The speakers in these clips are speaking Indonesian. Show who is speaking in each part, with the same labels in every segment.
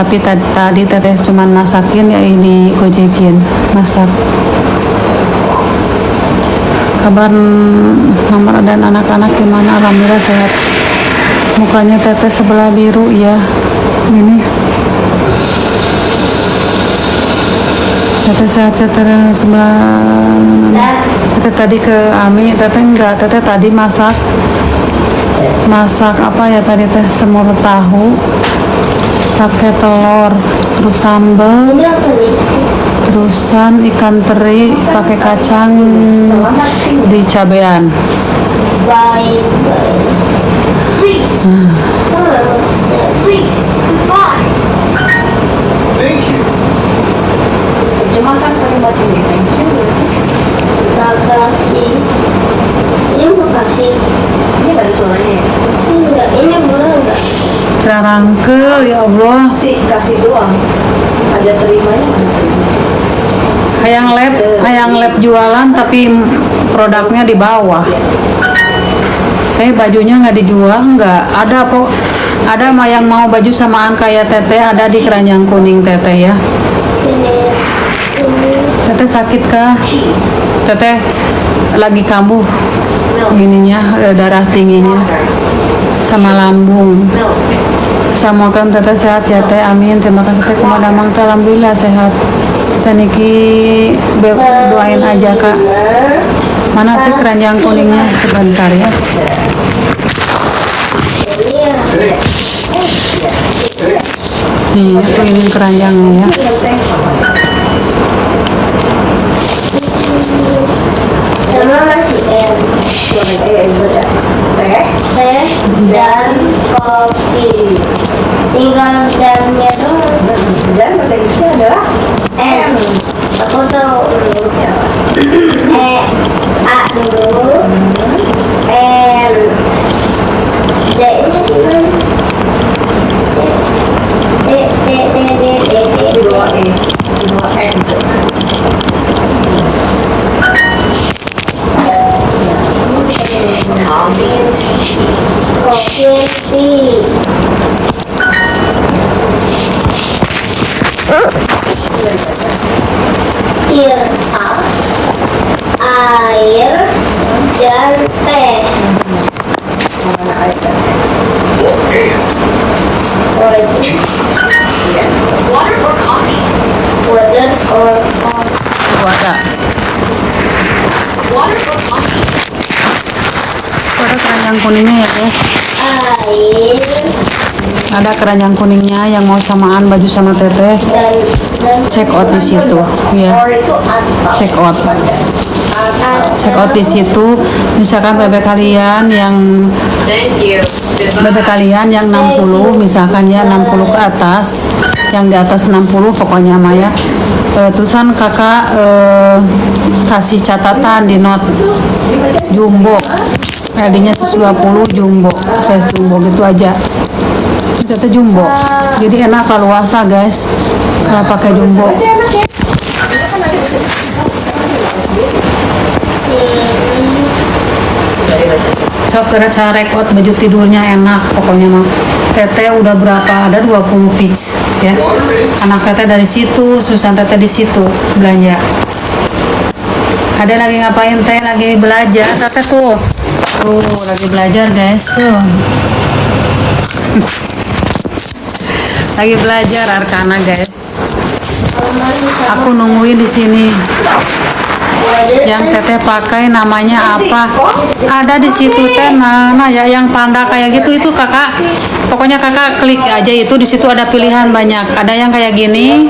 Speaker 1: Tapi tadi teteh cuman masakin ya ini gojekin masak. Kabar Mama dan anak-anak gimana? Alhamdulillah sehat. Mukanya teteh sebelah biru ya. Ini teteh sehat sebelah. Teteh tadi ke Ami, teteh enggak, teteh tadi masak apa ya tadi teh, semur tahu pakai telur, terus sambal, terusan ikan teri pakai kacang di cabean.
Speaker 2: Cuma kan kalimat ini thank you. Makasih. Ini makasih. Ini nggak ada suaranya ya? Enggak, ini boleh enggak?
Speaker 1: Carangke ya Allah.
Speaker 2: Kasih doang. Ada terimanya mana terima?
Speaker 1: Hayang lab jualan tapi produknya di bawah. Tapi bajunya nggak dijual, nggak ada kok. Ada yang mau baju samaan kayak teteh, ada di keranjang kuning teteh ya. Teteh sakit kah? Teteh lagi kambuh gininya, darah tingginya sama lambung. Semoga teteh sehat ya teh, amin. Terima kasih teh kepada Mang teh, alhamdulillah sehat. Teh niki doain aja kak. Mana teh keranjang kuningnya, sebentar ya. Nih, itu ini keranjangnya ya.
Speaker 2: Sama masih baca teh dan kopi. Tinggal dannya doang. Dan bahasa Inggrisnya adalah M. Aku tahu hurufnya apa. A dulu. M. D ini gimana? D. Dua E. Dua N. Kopi. Air dan teh. Mana air dan teh? Water or coffee? Water or coffee?
Speaker 1: Water.
Speaker 2: Water or coffee?
Speaker 1: Ada keranjang kuningnya ya guys.
Speaker 2: Air.
Speaker 1: Ada keranjang kuningnya yang mau samaan baju sama teteh. Check out di situ ya. Check out. Check out di situ. Misalkan bebek kalian yang bebek kalian yang 60, misalkan ya 60 ke atas, yang di atas 60 pokoknya Maya. Terusan kakak kasih catatan di note jumbo. Tadinya 120 jumbo, size jumbo gitu aja. Kita jumbo. Jadi enak kalau luasa guys. Kalau pakai jumbo. Cok cara rekod baju tidurnya enak pokoknya mah. Teteh udah berapa? Ada 20 piece ya. Anak teteh dari situ, Susan teteh di situ belanja. Ada lagi ngapain teh? Lagi belajar teteh tuh. Tuh lagi belajar guys tuh. Lagi belajar Arkana guys. Aku nungguin di sini. Yang teteh pakai namanya apa? Ada di situ teh. Nah ya yang panda kayak gitu itu kakak. Pokoknya kakak klik aja itu, di situ ada pilihan banyak. Ada yang kayak gini.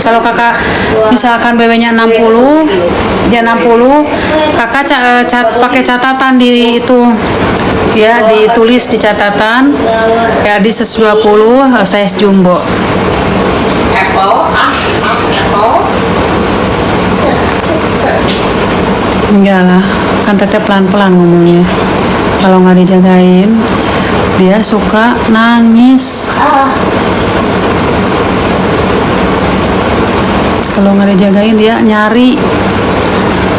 Speaker 1: Kalau kakak misalkan BB-nya 60, dia 60, kakak pakai catatan di itu. Ya, ditulis di catatan ya di 120 size jumbo.
Speaker 2: Apple.
Speaker 1: Enggak lah, kan teteh pelan-pelan ngomongnya. Kalau nggak dijagain, dia suka nangis. Kalau nggak dijagain dia nyari.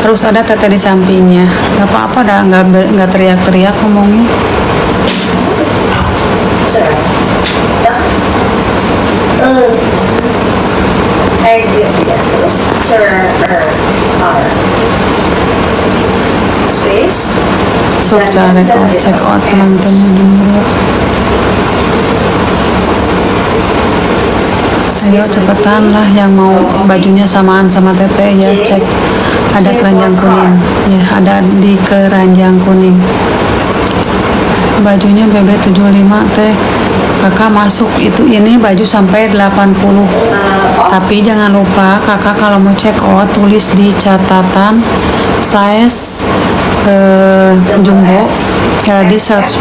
Speaker 1: Harus ada teteh di sampingnya. Gak apa-apa dah, nggak teriak-teriak ngomongnya.
Speaker 2: guys.
Speaker 1: Sok cara check out penontonnya dulu. Ayo cepetan lah yang mau bajunya samaan sama Teteh ya, cek ada keranjang kuning ya, ada di keranjang kuning bajunya BB75 teh. Kakak masuk itu ini baju sampai 80, tapi jangan lupa kakak kalau mau check out tulis di catatan size jumbo ya di 120,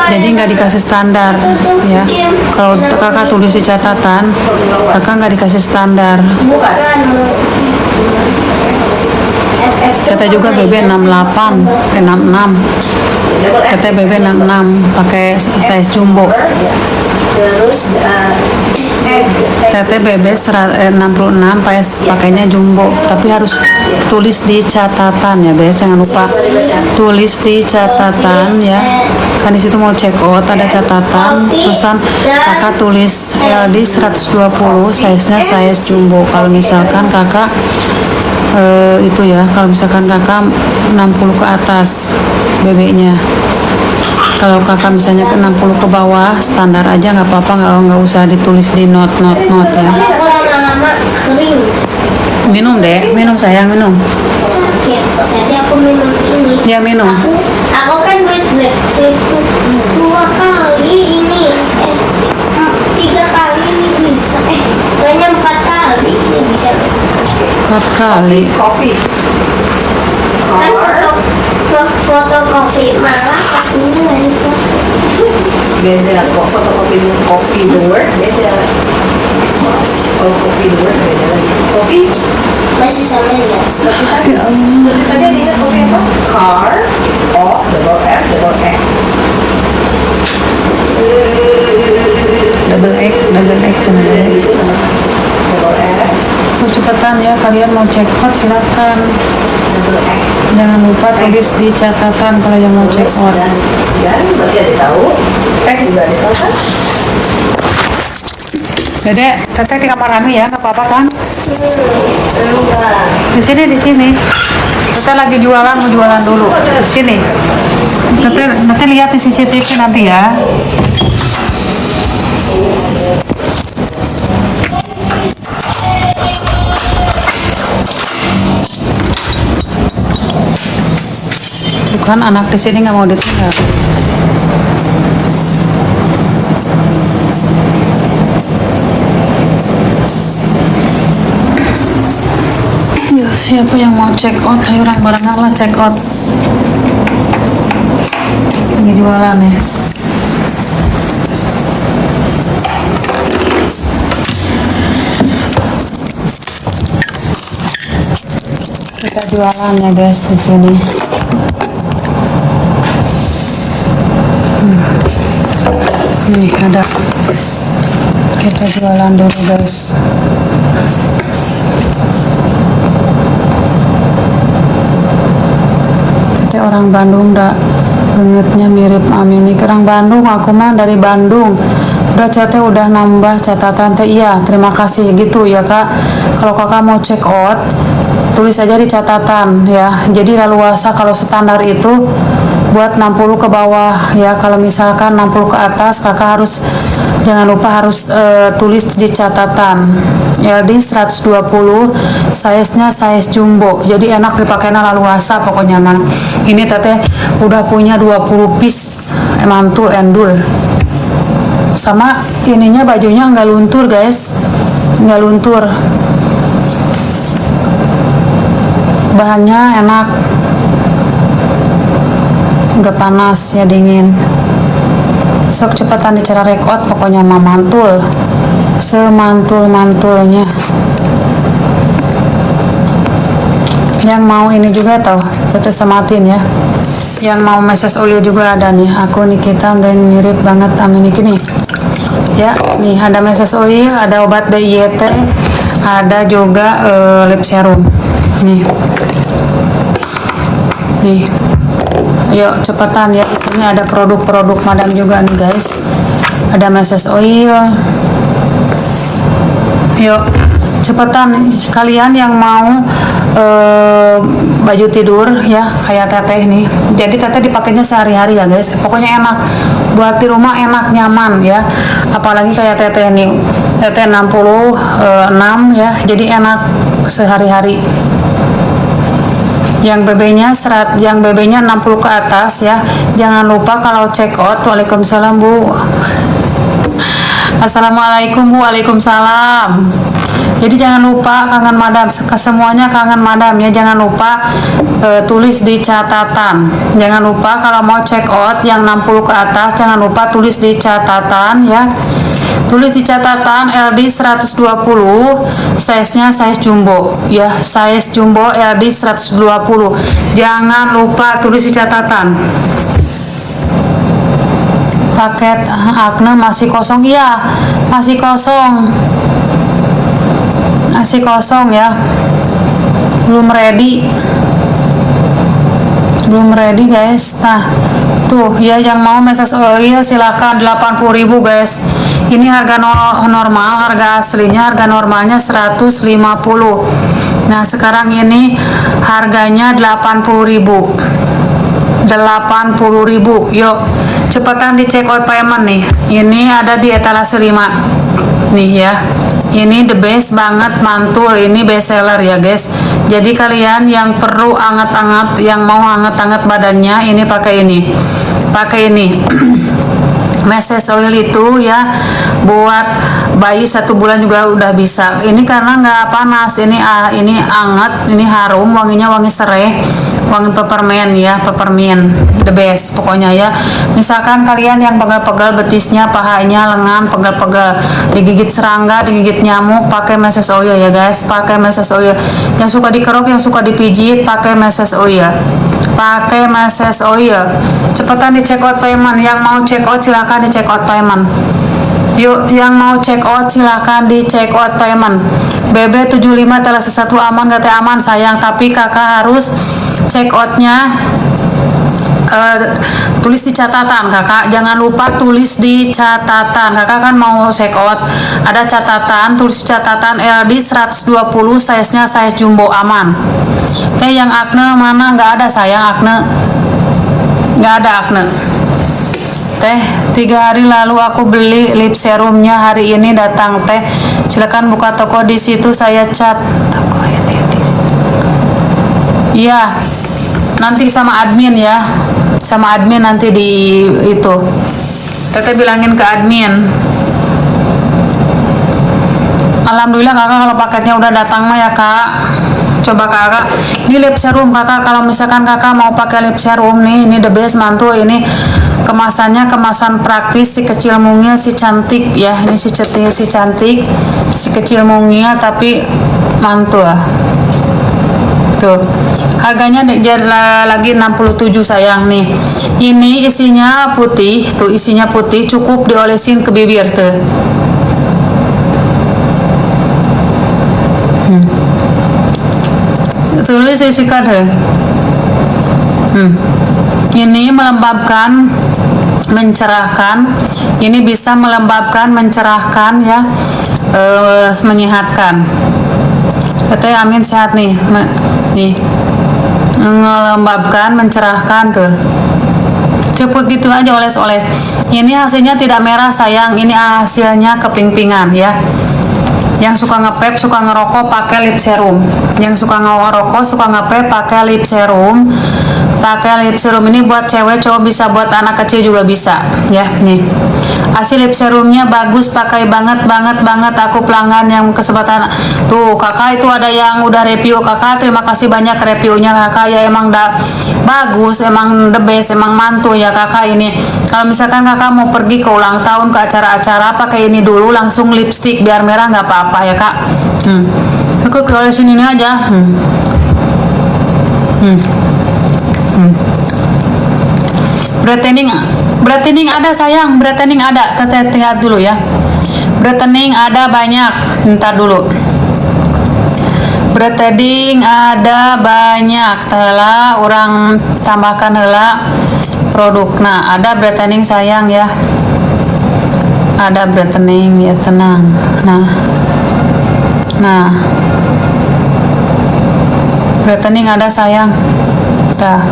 Speaker 1: jadi nggak dikasih standar ya. Kalau kakak tulis di catatan kakak nggak dikasih standar. Teteh juga BB 68 66, Teteh BB 66 pakai size jumbo.
Speaker 2: Terus
Speaker 1: Teteh BB 66 pakainya jumbo, tapi harus tulis di catatan ya guys, jangan lupa tulis di catatan ya. Kan di situ mau check out ada catatan, terusan kakak tulis LD 120, size-nya size jumbo. Kalau misalkan kakak itu ya, kalau misalkan kakak 60 ke atas BB-nya, kalau kakak misalnya ke 60 ke bawah standar aja nggak apa-apa, nggak usah ditulis di not ya.
Speaker 2: lama-lama kering.
Speaker 1: Minum deh, minum sayang, minum
Speaker 2: Sakit. Jadi aku minum ini.
Speaker 1: ya, minum.
Speaker 2: Aku kan black tuh 2 kali ini, 3 kali ini bisa, kayaknya 4 kali ini bisa.
Speaker 1: 4 kali.
Speaker 3: Coffee.
Speaker 2: Kan foto kopi malah kopinya nggak di foto.
Speaker 3: Beda kok fotokopi dengan kopi the word beda. Kalau kopi the word beda lagi. Kopi
Speaker 2: Masih sama ya.
Speaker 3: seperti tadi ada ingat kopi apa? Car, O, double F, double E.
Speaker 1: Double X cuma
Speaker 3: Itu nama double E,
Speaker 1: so cepetan ya, kalian mau check out silakan,
Speaker 3: double E.
Speaker 1: jangan lupa tulis di catatan kalau yang mau check out.
Speaker 3: Dan berarti ada tahu. Juga ada tahu kan?
Speaker 1: Dedek, Teteh di kamar Rami ya, nggak apa-apa kan?
Speaker 2: Enggak.
Speaker 1: Di sini. Teteh lagi jualan, mau jualan dulu. Di sini. Teteh lihat di CCTV nanti ya. Bukan anak di sini nggak mau ditinggal. Ya, siapa yang mau check out? Ayo bareng-bareng lah check out. Ini jualan ya. Kita jualan ya guys di sini. Nih ada. Kita jualan dulu guys. Tete orang Bandung dah bangetnya mirip Amini. Orang Bandung, aku mah dari Bandung. Udah Tete udah nambah catatan teh, iya terima kasih gitu ya kak. Kalau kakak mau check out tulis aja di catatan ya, jadi leluasa. Kalau standar itu buat 60 ke bawah ya, kalau misalkan 60 ke atas kakak harus jangan lupa harus tulis di catatan LD 120, size nya size jumbo, jadi enak dipakainya leluasa pokoknya man. Ini Teteh udah punya 20 piece mantul endul, sama ininya bajunya nggak luntur guys, nggak luntur, bahannya enak, nggak panas ya, dingin. Sok cepetan dicara record pokoknya mah mantul semantul-mantulnya. Yang mau ini juga tau Teteh sematin ya, yang mau meses oil juga ada nih. Aku Nikita nggak mirip banget sama ini nih ya. Nih ada meses oil, ada obat DIYT, ada juga lip serum nih. Yuk cepetan ya, di sini ada produk-produk madam juga nih guys. Ada meses oil. Yuk cepetan kalian yang mau baju tidur ya kayak teteh nih. Jadi teteh dipakainya sehari-hari ya guys. Pokoknya enak buat di rumah, enak nyaman ya. Apalagi kayak teteh nih, teteh 66 ya. Jadi enak sehari-hari. Yang BB-nya 60 ke atas ya. Jangan lupa kalau check out. Waalaikumsalam Bu. Assalamualaikum Bu. Waalaikumsalam. Jadi jangan lupa kangen madam, semuanya kangen madam ya. Jangan lupa tulis di catatan. Jangan lupa kalau mau check out yang 60 ke atas, jangan lupa tulis di catatan ya. Tulis di catatan LD 120, size-nya size jumbo ya, size jumbo LD 120. Jangan lupa tulis di catatan. Paket akne masih kosong, iya masih kosong, masih kosong ya, belum ready guys. Nah tuh ya, yang mau meses oil silakan 80.000 guys. Ini harga normal, harga aslinya, harga normalnya 150. Nah sekarang ini harganya 80.000. 80.000. Yuk cepetan di check out payment nih. Ini ada di etalase 5 nih ya. Ini the best banget, mantul, ini best seller ya guys. Jadi kalian yang perlu anget-anget, yang mau anget-anget badannya, ini pakai ini. Pakai ini. Meses oil itu ya buat bayi 1 bulan juga udah bisa. Ini karena nggak panas, ini anget, ini harum, wanginya wangi serai, wangi peppermint ya, peppermint the best pokoknya ya. Misalkan kalian yang pegal-pegal betisnya, pahanya, lengan pegal-pegal, digigit serangga, digigit nyamuk, pakai meses oil ya guys, pakai meses oil. Yang suka dikerok, yang suka dipijit, pakai meses oil. Pakai meses oil. Cepetan di check out payment. Yang mau check out silakan di check out payment. Yuk, yang mau check out silakan di check out payment. BB 75 telah satu aman, gak aman sayang, tapi kakak harus check outnya tulis di catatan kakak. Jangan lupa tulis di catatan. Kakak kan mau check out, ada catatan, tulis catatan LD 120, size nya size jumbo aman. Teh yang akne mana? Nggak ada sayang, akne nggak ada akne. Teh 3 hari lalu aku beli lip serumnya, hari ini datang. Teh silakan buka toko di situ, saya cat toko ini. Iya nanti sama admin ya, sama admin nanti di itu. Teteh bilangin ke admin. Alhamdulillah kakak kalau paketnya udah datang mah ya kak. Coba kakak, ini lip serum kakak, kalau misalkan kakak mau pakai lip serum nih, ini the best mantul. Ini kemasannya kemasan praktis, si kecil mungil si cantik ya. Ini si cantik, si kecil mungil tapi mantul tuh. Harganya lagi 67 sayang nih. Ini isinya putih, tuh isinya putih, cukup diolesin ke bibir tuh. Tulis isi kode. Ini melembabkan, mencerahkan. Ini bisa melembabkan, mencerahkan ya, menyehatkan. Katanya amin sehat nih. Nih. Melembabkan, mencerahkan tuh. Cepet gitu aja, oles-oles. Ini hasilnya tidak merah sayang, ini hasilnya keping-pingan ya. Yang suka ngepep, suka ngerokok, pakai lip serum. Yang suka ngerokok, suka ngepep, pakai lip serum. Pakai lip serum ini buat cewek, cowok bisa, buat anak kecil juga bisa ya. Nih hasil lip serumnya bagus, pakai banget. Aku pelanggan yang kesempatan tuh kakak, itu ada yang udah review kakak, terima kasih banyak reviewnya kakak ya. Emang bagus, emang the best, emang mantu ya kakak. Ini kalau misalkan kakak mau pergi ke ulang tahun, ke acara-acara, pakai ini dulu langsung lipstick, biar merah nggak apa-apa ya kak. Aku keluar sini aja. Brightening ada sayang, brightening ada. Teteh lihat dulu ya. Brightening ada banyak. Ntar dulu. Brightening ada banyak. Telah orang tambahkan heula produk. Nah, ada brightening sayang ya. Ada brightening ya, tenang. Nah. Brightening ada sayang. Tah.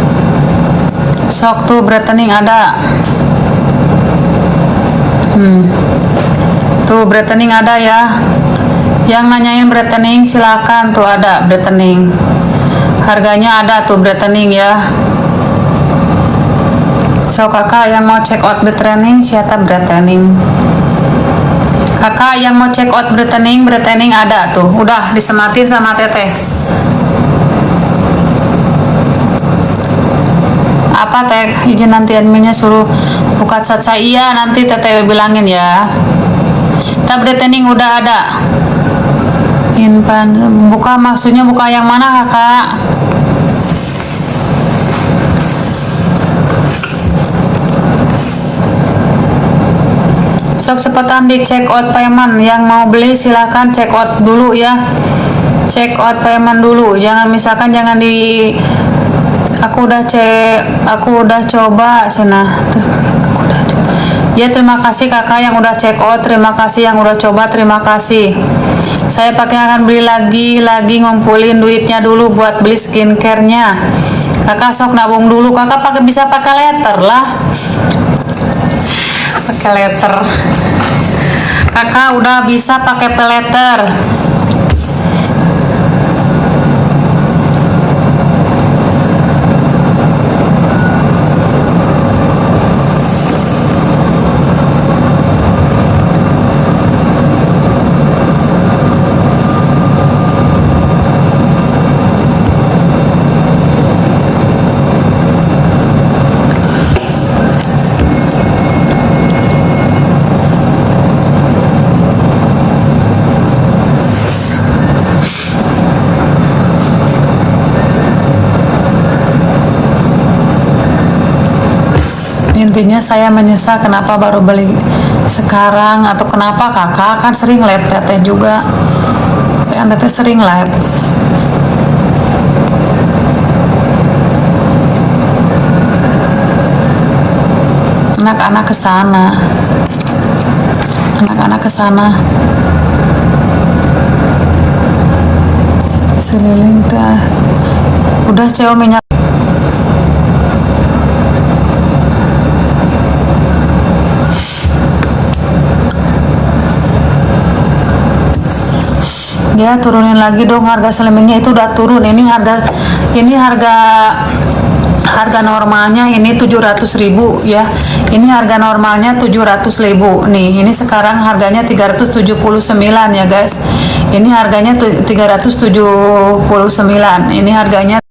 Speaker 1: Sok tuh brightening ada. Tuh brightening ada ya. Yang nanyain brightening silakan tuh ada brightening. Harganya ada tuh brightening ya. So kakak yang mau check out brightening siapa brightening? Kakak yang mau check out brightening ada tuh. Udah disematin sama teteh. Apa teh izin nanti adminnya suruh buka caca. Iya nanti teteh bilangin ya. Tab brightening udah ada. Inpan buka maksudnya buka yang mana kakak? Sok cepetan di check out payment. Yang mau beli silakan check out dulu ya. Check out payment dulu. Jangan misalkan jangan di aku udah coba sana. Ya terima kasih kakak yang udah check out, terima kasih yang udah coba, terima kasih. Saya akan beli lagi ngumpulin duitnya dulu buat beli skincare-nya. Kakak sok nabung dulu, kakak bisa pakai letter lah. Pakai letter. Kakak udah bisa pakai peleter. Intinya saya menyesal kenapa baru beli sekarang atau kenapa kakak kan sering live teteh juga kan teteh sering live. Anak-anak kesana seliling teh udah cewek minyak. Ya turunin lagi dong harga selimingnya itu udah turun. Ini harga normalnya ini 700.000 ya. Ini harga normalnya 700.000 nih. Ini sekarang harganya 379 ya guys. Ini harganya 379. Ini harganya